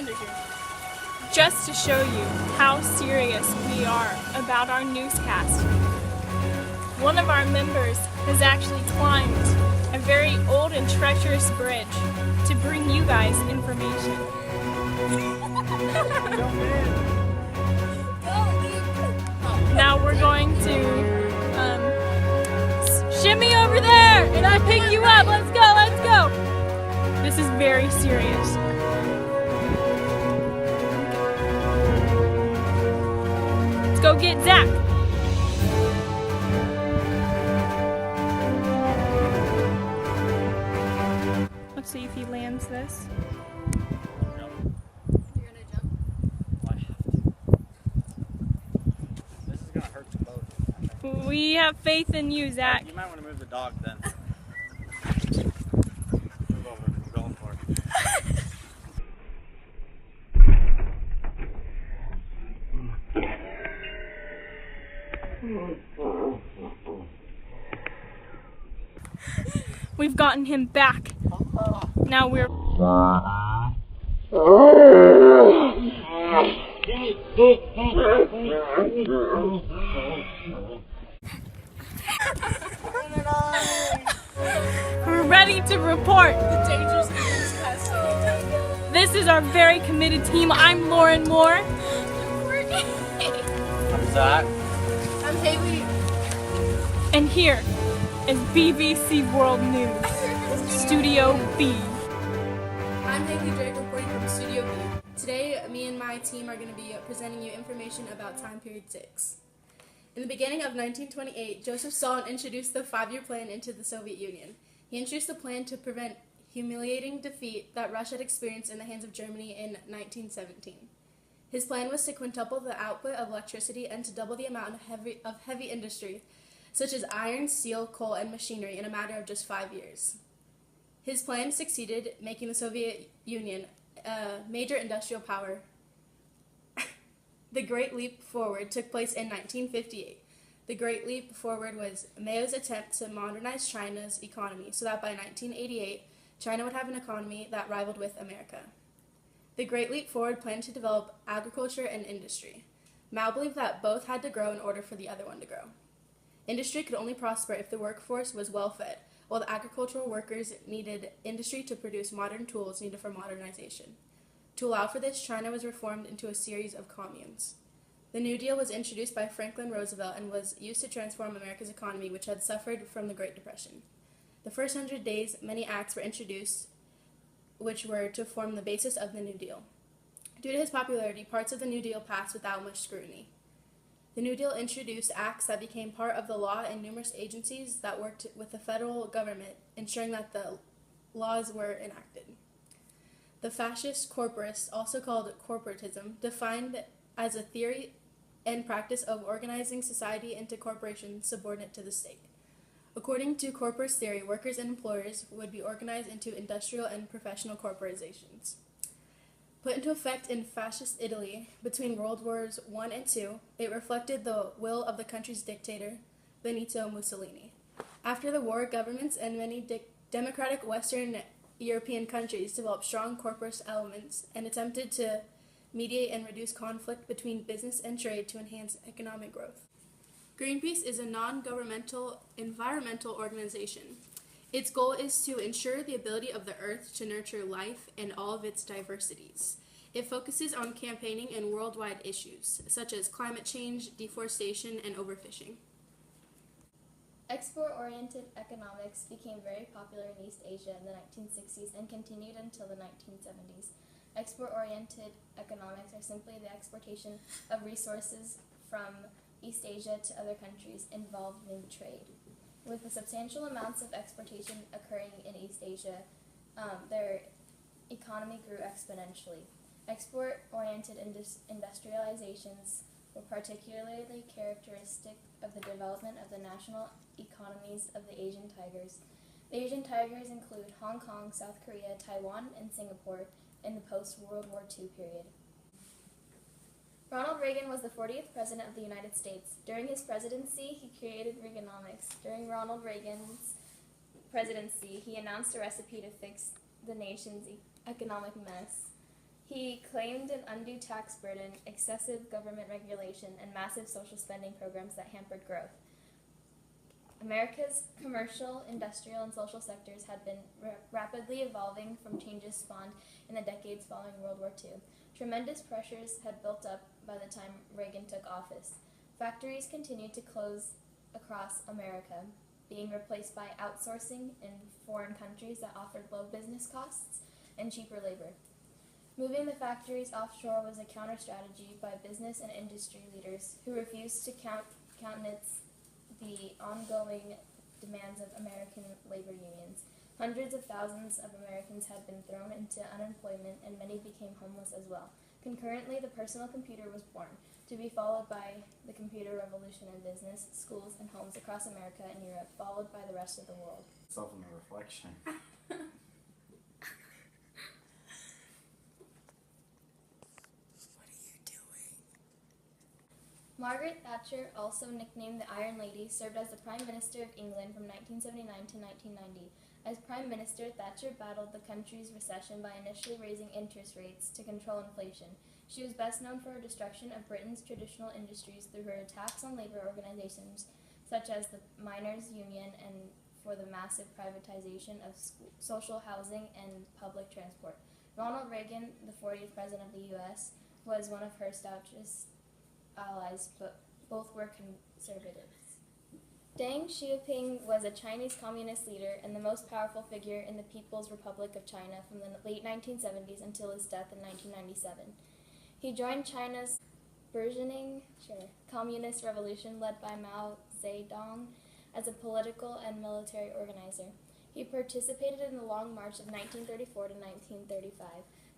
Carpenter here, just to show you how serious we are about our newscast. One of our members has actually climbed a very old and treacherous bridge to bring you guys information. Now we're going to shimmy over there and I pick you up. Let's go, let's go. This is very serious. Let's go get Zach. Let's see if he lands this. You're gonna jump? I have to. This is gonna hurt the boat, I think. We have faith in you, Zach. You might want to move the dog then. Move over. I'm going for it. We've gotten him back. Now we're... We're ready to report. The dangers of newscasting. This is our very committed team. I'm Lauren Moore. I'm Zach. I'm Haley. And here is BBC World News, Studio B. I'm Haley Drake reporting from Studio B. Today, me and my team are going to be presenting you information about time period 6. In the beginning of 1928, Joseph Stalin introduced the 5-year plan into the Soviet Union. He introduced the plan to prevent humiliating defeat that Russia had experienced in the hands of Germany in 1917. His plan was to quintuple the output of electricity and to double the amount of heavy industry, such as iron, steel, coal, and machinery in a matter of just 5 years. His plan succeeded, making the Soviet Union a major industrial power. The Great Leap Forward took place in 1958. The Great Leap Forward was Mao's attempt to modernize China's economy so that by 1988, China would have an economy that rivaled with America. The Great Leap Forward planned to develop agriculture and industry. Mao believed that both had to grow in order for the other one to grow. Industry could only prosper if the workforce was well fed, while the agricultural workers needed industry to produce modern tools needed for modernization. To allow for this, China was reformed into a series of communes. The New Deal was introduced by Franklin Roosevelt and was used to transform America's economy, which had suffered from the Great Depression. The first 100 days, many acts were introduced which were to form the basis of the New Deal. Due to his popularity, parts of the New Deal passed without much scrutiny. The New Deal introduced acts that became part of the law and numerous agencies that worked with the federal government, ensuring that the laws were enacted. The fascist corporists, also called corporatism, defined as a theory and practice of organizing society into corporations subordinate to the state. According to corporate theory, workers and employers would be organized into industrial and professional corporations. Put into effect in fascist Italy between World Wars I and II, it reflected the will of the country's dictator, Benito Mussolini. After the war, governments and many democratic Western European countries developed strong corporate elements and attempted to mediate and reduce conflict between business and trade to enhance economic growth. Greenpeace is a non-governmental environmental organization. Its goal is to ensure the ability of the earth to nurture life and all of its diversities. It focuses on campaigning in worldwide issues, such as climate change, deforestation, and overfishing. Export-oriented economics became very popular in East Asia in the 1960s and continued until the 1970s. Export-oriented economics are simply the exportation of resources from East Asia to other countries involved in trade. With the substantial amounts of exportation occurring in East Asia, their economy grew exponentially. Export-oriented industrializations were particularly characteristic of the development of the national economies of the Asian tigers. The Asian tigers include Hong Kong, South Korea, Taiwan, and Singapore in the post-World War II period. Ronald Reagan was the 40th President of the United States. During his presidency, he created Reaganomics. During Ronald Reagan's presidency, he announced a recipe to fix the nation's economic mess. He claimed an undue tax burden, excessive government regulation, and massive social spending programs that hampered growth. America's commercial, industrial, and social sectors had been rapidly evolving from changes spawned in the decades following World War II. Tremendous pressures had built up by the time Reagan took office. Factories continued to close across America, being replaced by outsourcing in foreign countries that offered low business costs and cheaper labor. Moving the factories offshore was a counter-strategy by business and industry leaders who refused to countenance the ongoing demands of American labor unions. Hundreds of thousands of Americans had been thrown into unemployment, and many became homeless as well. Concurrently, the personal computer was born, to be followed by the computer revolution in business, schools, and homes across America and Europe, followed by the rest of the world. Self in the reflection. Margaret Thatcher, also nicknamed the Iron Lady, served as the Prime Minister of England from 1979 to 1990. As Prime Minister, Thatcher battled the country's recession by initially raising interest rates to control inflation. She was best known for her destruction of Britain's traditional industries through her attacks on labor organizations such as the Miners' Union and for the massive privatization of social housing and public transport. Ronald Reagan, the 40th President of the U.S., was one of her stoutest allies, but both were conservatives. Deng Xiaoping was a Chinese communist leader and the most powerful figure in the People's Republic of China from the late 1970s until his death in 1997. He joined China's burgeoning communist revolution led by Mao Zedong as a political and military organizer. He participated in the Long March of 1934 to 1935,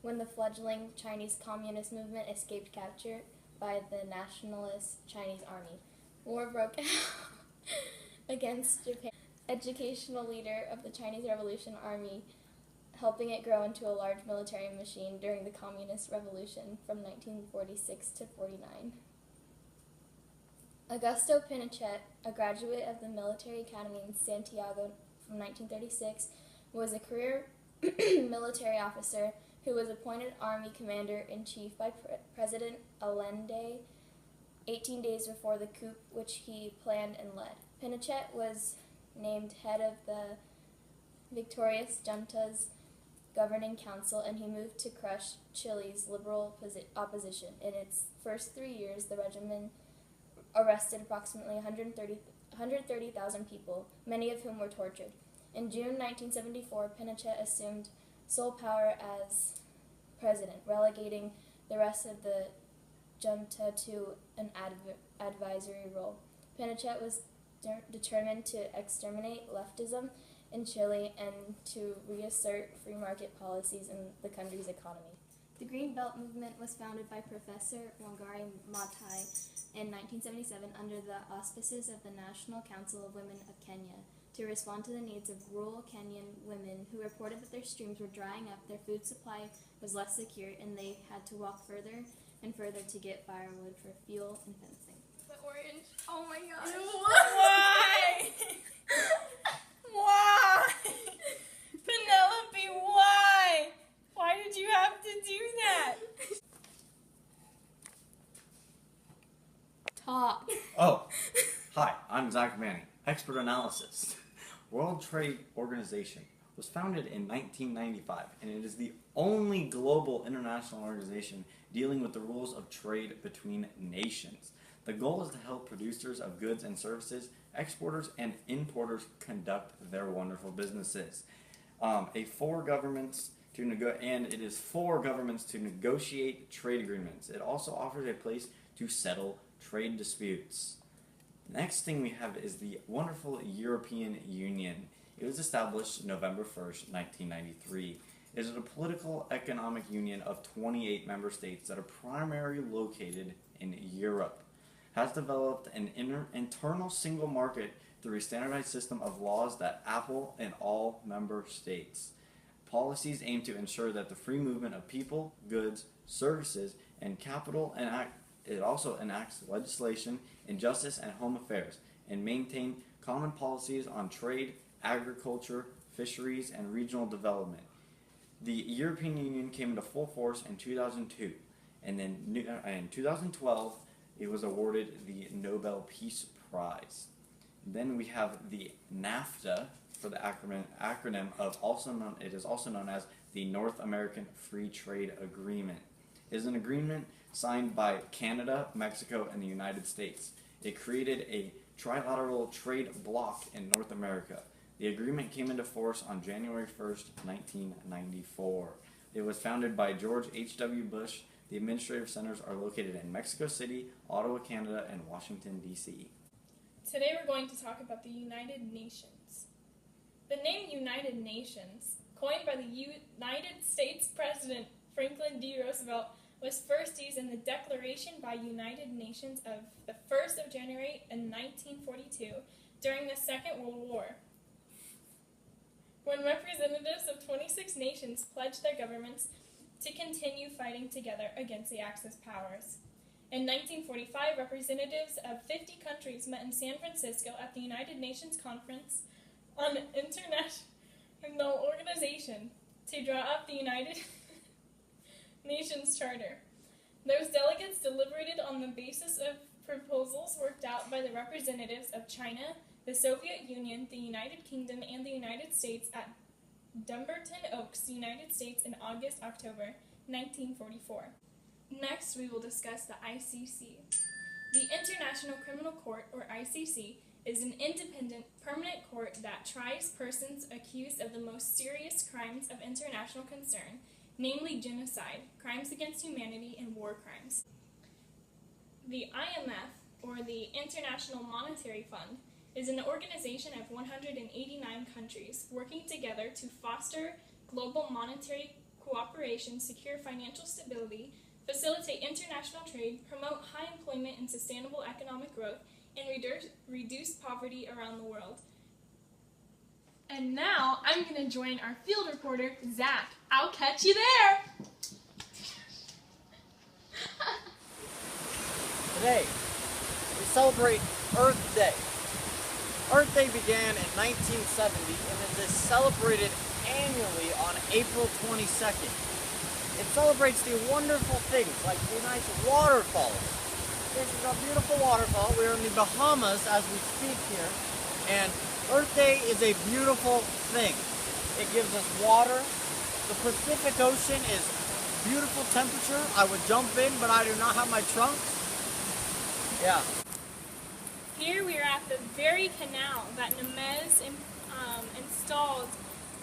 when the fledgling Chinese Communist movement escaped capture by the nationalist Chinese army. War broke out against Japan. Educational leader of the Chinese Revolution Army, helping it grow into a large military machine during the Communist Revolution from 1946 to 49. Augusto Pinochet, a graduate of the Military Academy in Santiago from 1936, was a career military officer who was appointed Army Commander-in-Chief by President Allende 18 days before the coup, which he planned and led. Pinochet was named head of the victorious junta's governing council, and he moved to crush Chile's liberal opposition. In its first 3 years, the regime arrested approximately 130,000 people, many of whom were tortured. In June 1974, Pinochet assumed sole power as president, relegating the rest of the junta to an advisory role. Pinochet was determined to exterminate leftism in Chile and to reassert free market policies in the country's economy. The Green Belt movement was founded by Professor Wangari Maathai in 1977 under the auspices of the National Council of Women of Kenya, to respond to the needs of rural Kenyan women who reported that their streams were drying up, their food supply was less secure, and they had to walk further and further to get firewood for fuel and fencing. The orange. Oh my gosh. Why? Why? Penelope, why? Why did you have to do that? Talk. Oh, hi, I'm Zach Manning, expert analysis. World Trade Organization was founded in 1995, and it is the only global international organization dealing with the rules of trade between nations. The goal is to help producers of goods and services, exporters and importers conduct their wonderful businesses. It is for governments to negotiate trade agreements. It also offers a place to settle trade disputes. Next thing we have is the wonderful European Union. It was established November 1st, 1993. It is a political economic union of 28 member states that are primarily located in Europe. Has developed an internal single market through a standardized system of laws that apply in all member states. Policies aim to ensure that the free movement of people, goods, services, and capital, and it also enacts legislation in justice and home affairs, and maintain common policies on trade, agriculture, fisheries, and regional development. The European Union came into full force in 2002, and then in 2012, it was awarded the Nobel Peace Prize. Then we have the NAFTA, for the acronym of it is also known as the North American Free Trade Agreement. It is an agreement signed by Canada, Mexico, and the United States. It created a trilateral trade bloc in North America. The agreement came into force on January 1st, 1994. It was founded by George H.W. Bush. The administrative centers are located in Mexico City, Ottawa, Canada, and Washington, D.C. Today we're going to talk about the United Nations. The name United Nations, coined by the United States President Franklin D. Roosevelt, was first used in the Declaration by United Nations of the 1st of January in 1942 during the Second World War, when representatives of 26 nations pledged their governments to continue fighting together against the Axis powers. In 1945, representatives of 50 countries met in San Francisco at the United Nations Conference on International Organization to draw up the United Nations Charter. Those delegates deliberated on the basis of proposals worked out by the representatives of China, the Soviet Union, the United Kingdom, and the United States at Dumbarton Oaks, United States in October 1944. Next, we will discuss the ICC. The International Criminal Court, or ICC, is an independent, permanent court that tries persons accused of the most serious crimes of international concern, namely genocide, crimes against humanity, and war crimes. The IMF, or the International Monetary Fund, is an organization of 189 countries working together to foster global monetary cooperation, secure financial stability, facilitate international trade, promote high employment and sustainable economic growth, and reduce poverty around the world. And now, I'm going to join our field reporter, Zach. I'll catch you there! Today, we celebrate Earth Day. Earth Day began in 1970 and it is celebrated annually on April 22nd. It celebrates the wonderful things like the nice waterfalls. This is a beautiful waterfall. We're in the Bahamas as we speak here, and Earth Day is a beautiful thing. It gives us water. The Pacific Ocean is beautiful temperature. I would jump in, but I do not have my trunks. Yeah. Here we are at the very canal that Nemez installed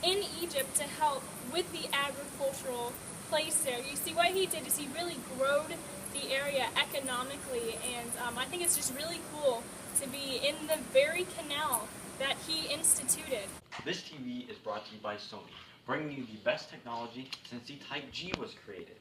in Egypt to help with the agricultural place there. You see, what he did is he really growed the area economically, and I think it's just really cool to be in the very canal that he instituted. This TV is brought to you by Sony, bringing you the best technology since the Type G was created.